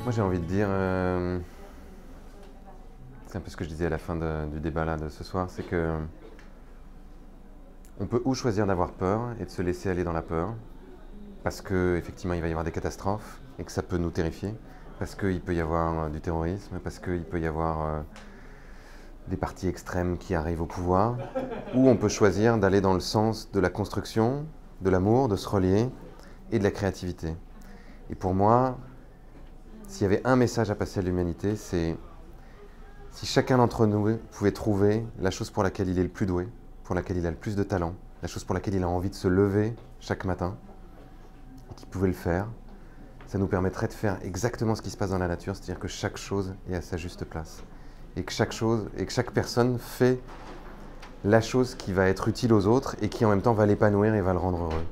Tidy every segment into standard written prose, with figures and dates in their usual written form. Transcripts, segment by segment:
Moi j'ai envie de dire, c'est un peu ce que je disais à la fin du débat là, de ce soir, c'est que on peut ou choisir d'avoir peur et de se laisser aller dans la peur, parce qu'effectivement il va y avoir des catastrophes et que ça peut nous terrifier, parce qu'il peut y avoir du terrorisme, parce qu'il peut y avoir des partis extrêmes qui arrivent au pouvoir, ou on peut choisir d'aller dans le sens de la construction, de l'amour, de se relier et de la créativité. Et pour moi, s'il y avait un message à passer à l'humanité, c'est si chacun d'entre nous pouvait trouver la chose pour laquelle il est le plus doué, pour laquelle il a le plus de talent, la chose pour laquelle il a envie de se lever chaque matin, et qu'il pouvait le faire, ça nous permettrait de faire exactement ce qui se passe dans la nature, c'est-à-dire que chaque chose est à sa juste place. Et que chaque personne fait la chose qui va être utile aux autres et qui en même temps va l'épanouir et va le rendre heureux.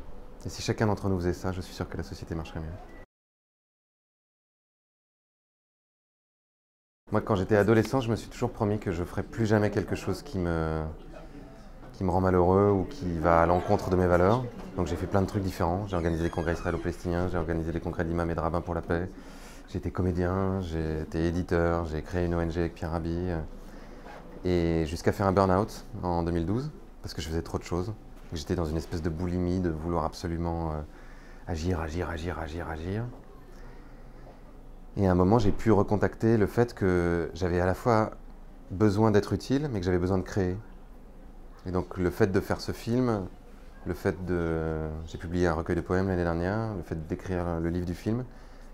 Et si chacun d'entre nous faisait ça, je suis sûr que la société marcherait mieux. Moi, quand j'étais adolescent, je me suis toujours promis que je ne ferais plus jamais quelque chose qui me rend malheureux ou qui va à l'encontre de mes valeurs. Donc j'ai fait plein de trucs différents. J'ai organisé des congrès israélo-palestiniens, j'ai organisé des congrès d'imams et de rabbins pour la paix. J'ai été comédien, j'ai été éditeur, j'ai créé une ONG avec Pierre Rabhi. Et jusqu'à faire un burn-out en 2012, parce que je faisais trop de choses. J'étais dans une espèce de boulimie de vouloir absolument agir. Et à un moment, j'ai pu recontacter le fait que j'avais à la fois besoin d'être utile, mais que j'avais besoin de créer. Et donc le fait de faire ce film, j'ai publié un recueil de poèmes l'année dernière, le fait d'écrire le livre du film,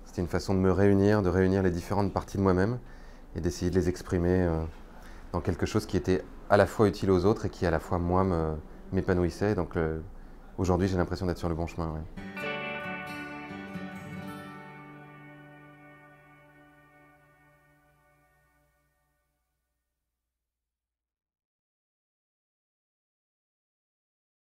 c'était une façon de me réunir, de réunir les différentes parties de moi-même et d'essayer de les exprimer dans quelque chose qui était à la fois utile aux autres et qui à la fois moi m'épanouissait. Donc aujourd'hui j'ai l'impression d'être sur le bon chemin. Ouais.